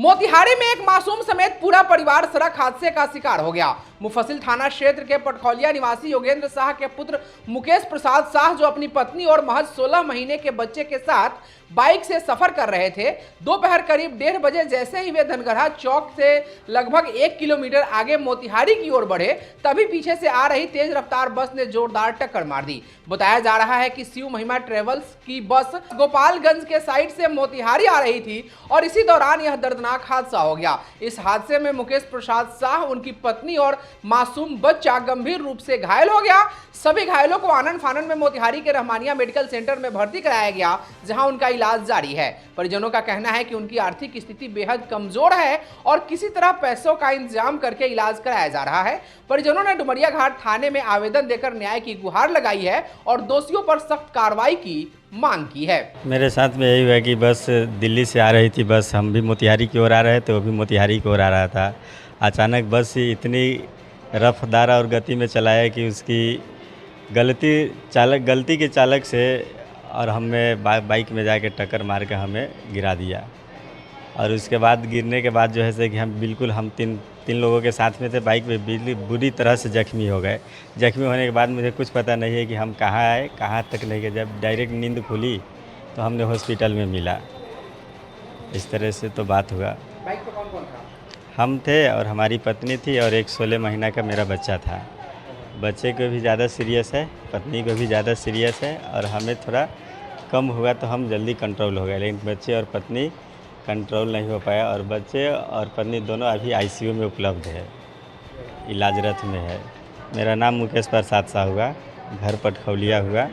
मोतिहारी में एक मासूम समेत पूरा परिवार सड़क हादसे का शिकार हो गया। मुफस्सिल थाना क्षेत्र के पटखौलिया निवासी योगेंद्र शाह के पुत्र मुकेश प्रसाद शाह, जो अपनी पत्नी और महज 16 महीने के बच्चे के साथ बाइक से सफर कर रहे थे, दोपहर करीब 1:30 बजे जैसे ही वे धनगढ़ा चौक से लगभग 1 किलोमीटर आगे मोतिहारी की ओर बढ़े, तभी पीछे से आ रही तेज रफ्तार बस ने जोरदार टक्कर मार दी। बताया जा रहा है कि शिव महिमा ट्रेवल्स की बस गोपालगंज के साइड से मोतिहारी आ रही थी और इसी दौरान यह दर्दनाक हादसा हो गया। इस हादसे में मुकेश प्रसाद शाह, उनकी पत्नी और मासूम बच्चा गंभीर रूप से घायल हो गया। सभी घायलों को आनन फानन में मोतिहारी के रहमानिया मेडिकल सेंटर में भर्ती कराया गया, जहां उनका इलाज जारी है। परिजनों का कहना है कि उनकी आर्थिक स्थिति बेहद कमजोर है और किसी तरह पैसों का इंतजाम करके इलाज कराया जा रहा है। परिजनों ने डुमरिया घाट थाने में आवेदन देकर न्याय की गुहार लगाई है और दोषियों पर सख्त कार्रवाई की मांग की है। मेरे साथ में यही हुआ कि बस दिल्ली से आ रही थी बस, हम भी मोतिहारी की ओर आ रहे थे, वो भी मोतिहारी की ओर आ रहा था। अचानक बस इतनी रफ्तार और गति में चलाया कि उसकी गलती के चालक से और हमें बाइक में जाके टक्कर मार के हमें गिरा दिया। और उसके बाद गिरने के बाद जो है से कि हम तीन लोगों के साथ में थे, बाइक पे बिजली बुरी तरह से जख्मी हो गए। जख्मी होने के बाद मुझे कुछ पता नहीं है कि हम कहाँ आए, कहाँ तक नहीं गए। जब डायरेक्ट नींद खुली तो हमने हॉस्पिटल में मिला। इस तरह से तो बात हुआ। बाइक पर कौन-कौन था? हम थे और हमारी पत्नी थी और एक 16 महीना का मेरा बच्चा था। बच्चे को भी ज़्यादा सीरियस है, पत्नी को भी ज़्यादा सीरियस है और हमें थोड़ा कम हुआ तो हम जल्दी कंट्रोल हो गए, लेकिन बच्चे और पत्नी कंट्रोल नहीं हो पाया और बच्चे और पत्नी दोनों अभी आईसीयू में उपलब्ध है, इलाजरत में है। मेरा नाम मुकेश प्रसाद शाह हुआ, घर पटखौलिया हुआ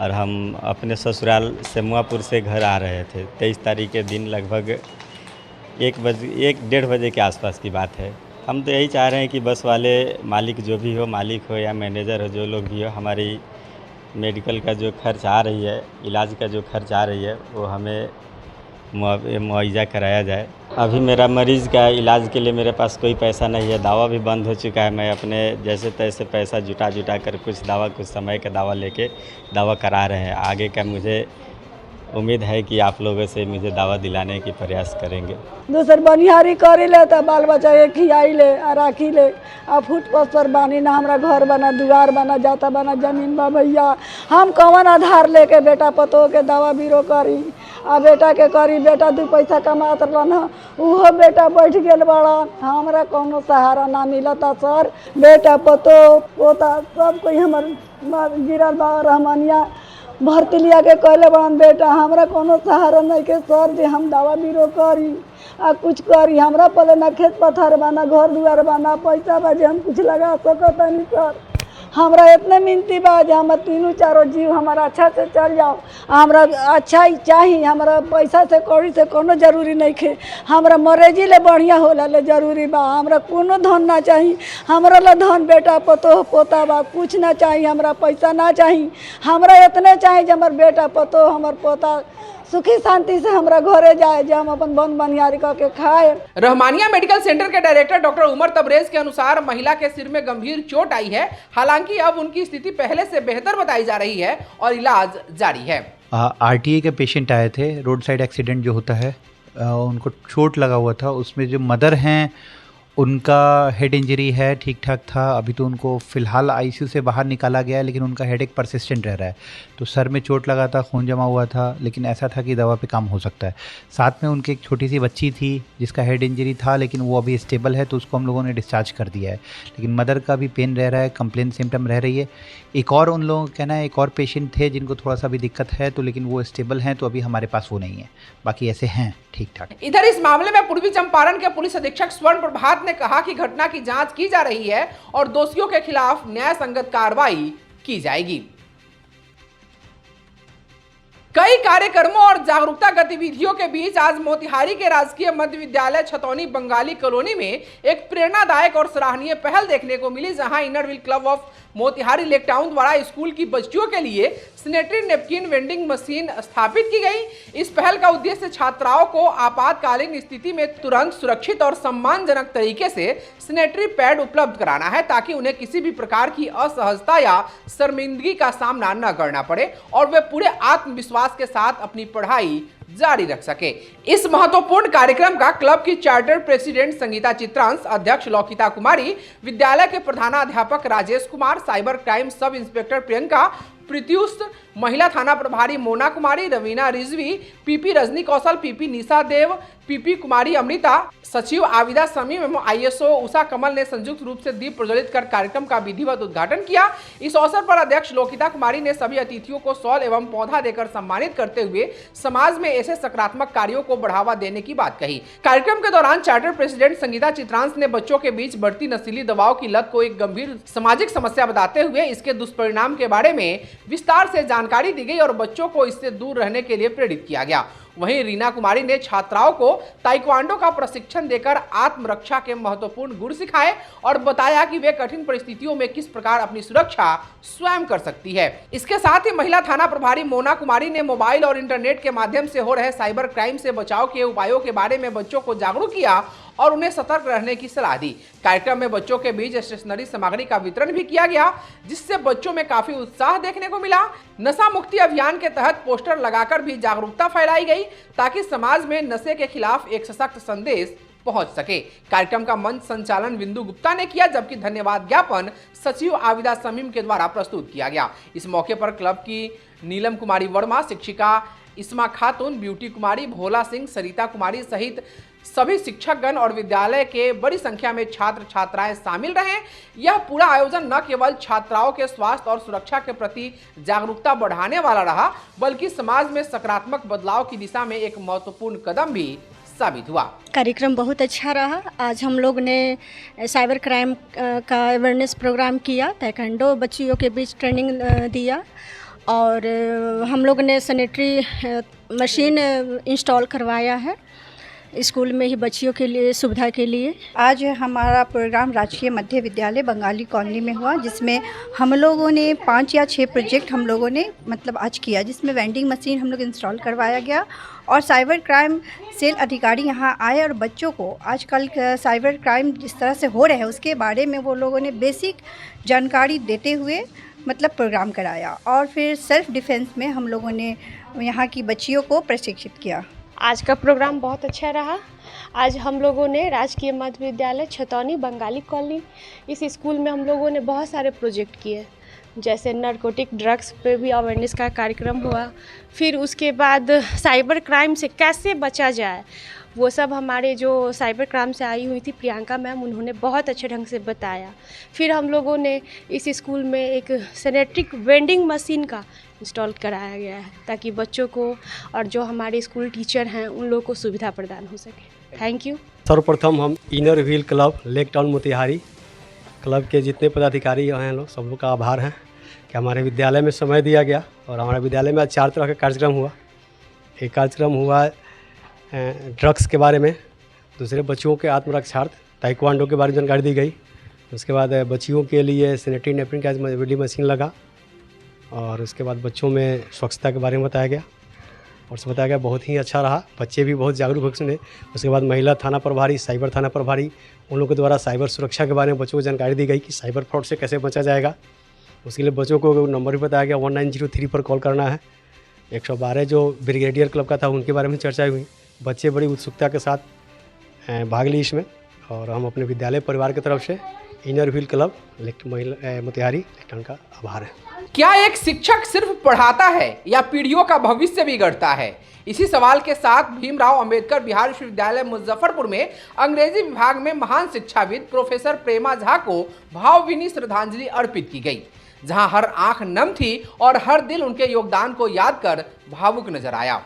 और हम अपने ससुराल सेमुआपुर से घर आ रहे थे। 23 तारीख के दिन लगभग 1-1:30 बजे के आसपास की बात है। हम तो यही चाह रहे हैं कि बस वाले मालिक जो भी हो, मालिक हो या मैनेजर हो, जो लोग भी हो, हमारी मेडिकल का जो खर्च आ रही है, इलाज का जो खर्च आ रही है, वो हमें मुआवजा कराया जाए। अभी मेरा मरीज़ का इलाज के लिए मेरे पास कोई पैसा नहीं है, दवा भी बंद हो चुका है। मैं अपने जैसे तैसे पैसा जुटा कर कुछ समय का दवा लेके दवा करा रहे हैं। आगे का मुझे उम्मीद है कि आप लोगों से मुझे दवा दिलाने की प्रयास करेंगे। दूसर बनिहारी करे ले तो बाल बच्चा के खियाई ले आ राखी ले आ फुटपाथ पर बानी ना, हमरा घर बना, दुआर बना, जाता बना, जमीन बा भैया। हम कौन आधार लेके बेटा पतो के दवा बीरो करी आ बेटा के करी? बेटा 2 पैसा कमात रहन, उहो बेटा बैठ गेल बड़न, हमरा कोनो सहारा ना मिलता सर। बेटा पतो पोता सब कोई हमर गिरल बा, रहमानिया भर्ती लिया के कहले बड़न। बेटा हमरा कोनो सहारा नहीं के सर, जे हम दवा बीरो करी आ कुछ करी। हमरा पहले ना खेत पथार बना, घर दुआर बना, पैसा बा जे हम कुछ लगा सकतानी सर। हमरा इतने मिनती बा जे हमर 3-4 जीव हमारा अच्छा से चल जाओ। हमरा अच्छा ही चाहिए, हमरा पैसा से कौड़ी से कोनो जरूरी नहीं खे। हमरा मरेजी ले बढ़िया होला ले जरूरी बा। हमरा कोनो धन ना चाहिए, हमरा ला धन बेटा पतो पोता बा, कुछ ना चाहिए। हमरा पैसा ना चाहिए, हमरा इतने चाहिए जे हमर बेटा पतो हमर पोता सुखी शांति से हमरा घरे जाए, जे हम अपन बन बनियारी करके खाए। रहमानिया मेडिकल सेंटर के डायरेक्टर डॉक्टर उमर तबरेज के अनुसार महिला के सिर में गंभीर चोट आई है। हालांकि अब उनकी स्थिति पहले से बेहतर बताई जा रही है और इलाज जारी है। आरटीए के पेशेंट आए थे, रोड साइड एक्सीडेंट जो होता है, उनको चोट लगा हुआ था। उसमें जो मदर हैं उनका हेड इंजरी है, ठीक ठाक था। अभी तो उनको फ़िलहाल आईसीयू से बाहर निकाला गया है, लेकिन उनका हेडेक परसिस्टेंट रह रहा है। तो सर में चोट लगा था, खून जमा हुआ था, लेकिन ऐसा था कि दवा पे काम हो सकता है। साथ में उनकी एक छोटी सी बच्ची थी जिसका हेड इंजरी था, लेकिन वो अभी स्टेबल है, तो उसको हम लोगों ने डिस्चार्ज कर दिया है। लेकिन मदर का भी पेन रह रहा है, कंप्लेन सिम्टम रह रही है। एक और उन लोगों का कहना है, एक और पेशेंट थे जिनको थोड़ा सा भी दिक्कत है, तो लेकिन वो स्टेबल हैं, तो अभी हमारे पास वो नहीं है। बाकी ऐसे हैं ठीक ठाक। इधर इस मामले में पूर्वी चंपारण के पुलिस अधीक्षक स्वर्ण प्रभात ने कहा कि घटना की जांच की जा रही है और दोषियों के खिलाफ न्याय संगत कार्रवाई की जाएगी। कई कार्यक्रमों और जागरूकता गतिविधियों के बीच आज मोतिहारी के राजकीय मध्य विद्यालय छतौनी बंगाली कॉलोनी में एक प्रेरणादायक और सराहनीय पहल देखने को मिली, जहां inner wheel club of Motihari lake town द्वारा स्कूल की बच्चियों के लिए सैनिटरी नैपकिन वेंडिंग मशीन स्थापित की गई। इस पहल का उद्देश्य छात्राओं को आपातकालीन स्थिति में तुरंत सुरक्षित और सम्मानजनक तरीके से सैनिटरी पैड उपलब्ध कराना है, ताकि उन्हें किसी भी प्रकार की असहजता या शर्मिंदगी का सामना न करना पड़े और वे पूरे आत्मविश्वास के साथ अपनी पढ़ाई जारी रख सके। इस महत्वपूर्ण कार्यक्रम का क्लब की चार्टर प्रेसिडेंट संगीता चित्रांश, अध्यक्ष लौकिता कुमारी, विद्यालय के प्रधानाध्यापक Rajesh Kumar, cyber crime sub inspector Priyanka Pratyush, महिला थाना प्रभारी मोना कुमारी, रवीना रिजवी, पीपी रजनी कौशल, पीपी निशा देव, पीपी कुमारी अमृता, सचिव आविदा समीम एवं आईएसओ उषा कमल ने संयुक्त रूप से दीप प्रज्वलित कर कार्यक्रम का विधिवत उद्घाटन किया। इस अवसर पर अध्यक्ष लौकिता कुमारी ने सभी अतिथियों को शॉल एवं पौधा देकर सम्मानित करते हुए समाज में ऐसे सकारात्मक कार्यों को बढ़ावा देने की बात कही। कार्यक्रम के दौरान चार्टर प्रेसिडेंट संगीता चित्रांश ने बच्चों के बीच बढ़ती नशीली दवाओं की लत को एक गंभीर सामाजिक समस्या बताते हुए इसके दुष्परिणाम के बारे में विस्तार से जानकारी दी गई और बच्चों को इससे दूर रहने के लिए प्रेरित किया गया। वहीं रीना कुमारी ने छात्राओं को ताइक्वांडो का प्रशिक्षण देकर आत्मरक्षा के महत्वपूर्ण गुण सिखाए और बताया कि वे कठिन परिस्थितियों में किस प्रकार अपनी सुरक्षा स्वयं कर सकती है। इसके साथ ही महिला थाना प्रभारी मोना कुमारी ने मोबाइल और इंटरनेट के माध्यम से हो रहे साइबर क्राइम से बचाव के उपायों के बारे में बच्चों को जागरूक किया और उन्हें सतर्क रहने की सलाह दी। कार्यक्रम में बच्चों के बीच स्टेशनरी सामग्री का वितरण भी किया गया, जिससे बच्चों में काफी उत्साह देखने को मिला। नशा मुक्ति अभियान के तहत पोस्टर लगाकर भी जागरूकता फैलाई गई ताकि समाज में नशे के खिलाफ एक सशक्त संदेश पहुंच सके। कार्यक्रम का मंच संचालन बिंदु गुप्ता ने किया, जबकि धन्यवाद ज्ञापन सचिव आविदा समीम के द्वारा प्रस्तुत किया गया। इस मौके पर क्लब की नीलम कुमारी वर्मा, शिक्षिका इस्मा खातून, ब्यूटी कुमारी, भोला सिंह, सरिता कुमारी सहित सभी शिक्षकगण और विद्यालय के बड़ी संख्या में छात्र छात्राएं शामिल रहे। यह पूरा आयोजन न केवल छात्राओं के स्वास्थ्य और सुरक्षा के प्रति जागरूकता बढ़ाने वाला रहा, बल्कि समाज में सकारात्मक बदलाव की दिशा में एक महत्वपूर्ण कदम भी साबित हुआ। कार्यक्रम बहुत अच्छा रहा। आज हम लोग ने साइबर क्राइम का अवेयरनेस प्रोग्राम किया, ताइक्वांडो बच्चियों के बीच ट्रेनिंग दिया और हम लोग ने सैनिटरी मशीन इंस्टॉल करवाया है स्कूल में ही बच्चियों के लिए सुविधा के लिए। आज हमारा प्रोग्राम राजकीय मध्य विद्यालय बंगाली कॉलोनी में हुआ, जिसमें हम लोगों ने 5 या 6 प्रोजेक्ट हम लोगों ने आज किया, जिसमें वेंडिंग मशीन हम लोग इंस्टॉल करवाया गया और साइबर क्राइम सेल अधिकारी यहाँ आए और बच्चों को आजकल साइबर क्राइम जिस तरह से हो रहे हैं उसके बारे में वो लोगों ने बेसिक जानकारी देते हुए प्रोग्राम कराया और फिर सेल्फ डिफेंस में हम लोगों ने यहाँ की बच्चियों को प्रशिक्षित किया। आज का प्रोग्राम बहुत अच्छा रहा। आज हम लोगों ने राजकीय मध्य विद्यालय छतौनी बंगाली कॉलोनी इस स्कूल में हम लोगों ने बहुत सारे प्रोजेक्ट किए, जैसे नारकोटिक ड्रग्स पे भी अवेयरनेस का कार्यक्रम हुआ। फिर उसके बाद साइबर क्राइम से कैसे बचा जाए वो सब हमारे जो साइबर क्राइम से आई हुई थी प्रियंका मैम, उन्होंने बहुत अच्छे ढंग से बताया। फिर हम लोगों ने इस स्कूल में एक सैनिटरी वेंडिंग मशीन का इंस्टॉल कराया गया है ताकि बच्चों को और जो हमारे स्कूल टीचर हैं उन लोगों को सुविधा प्रदान हो सके। Thank you. सर्वप्रथम हम inner wheel club lake town Motihari club के जितने पदाधिकारी हैं लोग सब लोग का आभार है कि हमारे विद्यालय में समय दिया गया और हमारे विद्यालय में आज 4 तरह का कार्यक्रम हुआ। एक कार्यक्रम हुआ ड्रग्स के बारे में, दूसरे बच्चों के आत्मरक्षार्थ ताइक्वांडो के बारे में जानकारी दी गई, उसके बाद बच्चियों के लिए सैनिटरी नैपकिन का वेंडिंग मशीन लगा और उसके बाद बच्चों में स्वच्छता के बारे में बताया गया और सब बताया गया। बहुत ही अच्छा रहा, बच्चे भी बहुत जागरूक हो सुने। उसके बाद महिला थाना प्रभारी, साइबर थाना प्रभारी, उन लोगों के द्वारा साइबर सुरक्षा के बारे में बच्चों को जानकारी दी गई कि साइबर फ्रॉड से कैसे बचा जाएगा। उसके लिए बच्चों को नंबर भी बताया गया, 1903 पर कॉल करना है। 112 जो ब्रिगेडियर क्लब का था उनके बारे में चर्चा हुई। बच्चे बड़ी उत्सुकता के साथ भाग ली इसमें और हम अपने विद्यालय परिवार की तरफ से इनर व्हील क्लब मोतिहारी लेक्टाउन का आभार है। क्या एक शिक्षक सिर्फ पढ़ाता है या पीढ़ियों का भविष्य भी गढ़ता है? इसी सवाल के साथ भीमराव अंबेडकर बिहार विश्वविद्यालय मुजफ्फरपुर में अंग्रेजी विभाग में महान शिक्षाविद प्रोफेसर प्रेमा झा को भावभीनी श्रद्धांजलि अर्पित की गई, जहां हर आंख नम थी और हर दिल उनके योगदान को याद कर भावुक नजर आया।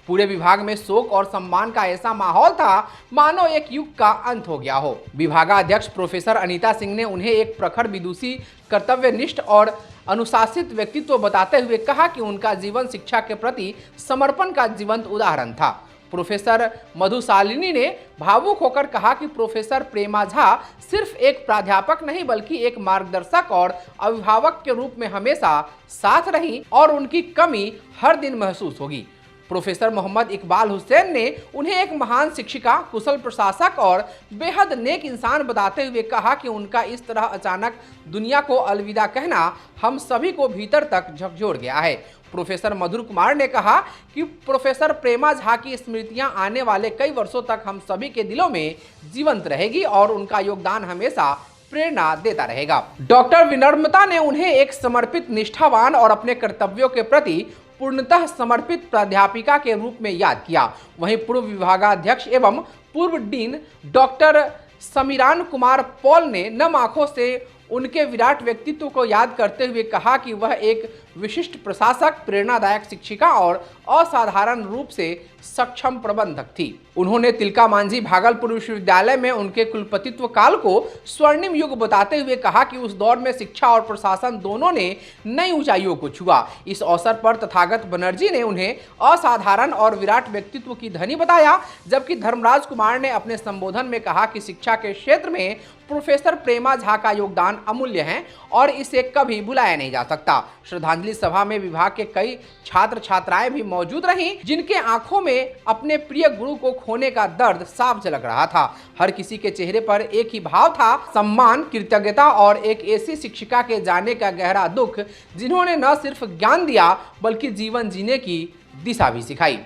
पूरे विभाग में शोक और सम्मान का ऐसा माहौल था मानो एक युग का अंत हो गया हो। विभागाध्यक्ष प्रोफेसर अनीता सिंह ने उन्हें एक प्रखर विदुषी, कर्तव्यनिष्ठ और अनुशासित व्यक्तित्व बताते हुए कहा कि उनका जीवन शिक्षा के प्रति समर्पण का जीवंत उदाहरण था। प्रोफेसर मधुशालिनी ने भावुक होकर कहा कि प्रोफेसर प्रेमा झा सिर्फ एक प्राध्यापक नहीं बल्कि एक मार्गदर्शक और अभिभावक के रूप में हमेशा साथ रही और उनकी कमी हर दिन महसूस होगी। प्रोफेसर मोहम्मद इकबाल हुसैन ने उन्हें एक महान शिक्षिका, कुशल प्रशासक और बेहद नेक इंसान बताते हुए कहा कि उनका इस तरह अचानक दुनिया को अलविदा कहना हम सभी को भीतर तक झकझोर गया है। प्रोफेसर मधुर कुमार ने कहा कि प्रोफेसर प्रेमा झा की स्मृतियां आने वाले कई वर्षों तक हम सभी के दिलों में जीवंत रहेगी और उनका योगदान हमेशा प्रेरणा देता रहेगा। डॉक्टर विनम्रता ने उन्हें एक समर्पित, निष्ठावान और अपने कर्तव्यों के प्रति पूर्णतः समर्पित प्राध्यापिका के रूप में याद किया। वहीं पूर्व विभागाध्यक्ष एवं पूर्व डीन डॉक्टर समीरान कुमार पॉल ने नम आंखों से उनके विराट व्यक्तित्व को याद करते हुए कहा कि वह एक विशिष्ट प्रशासक, प्रेरणादायक शिक्षिका और असाधारण रूप से सक्षम प्रबंधक थी। उन्होंने तिलका मांझी भागलपुर विश्वविद्यालय में उनके कुलपतित्व काल को स्वर्णिम युग बताते हुए कहा कि उस दौर में शिक्षा और प्रशासन दोनों ने नई ऊंचाइयों को छुआ। इस अवसर पर तथागत बनर्जी ने उन्हें असाधारण और विराट व्यक्तित्व की धनी बताया, जबकि धर्मराज कुमार ने अपने संबोधन में कहा कि शिक्षा के क्षेत्र में प्रोफेसर प्रेमा झा का योगदान अमूल्य है और इसे कभी भुलाया नहीं जा सकता। श्रद्धांजलि सभा में विभाग के कई छात्र छात्राएं भी मौजूद रहीं, जिनके आंखों में अपने प्रिय गुरु को खोने का दर्द साफ झलक रहा था। हर किसी के चेहरे पर एक ही भाव था, सम्मान, कृतज्ञता और एक ऐसी शिक्षिका के जाने का गहरा दुख, जिन्होंने न सिर्फ ज्ञान दिया बल्कि जीवन जीने की दिशा भी सिखाई।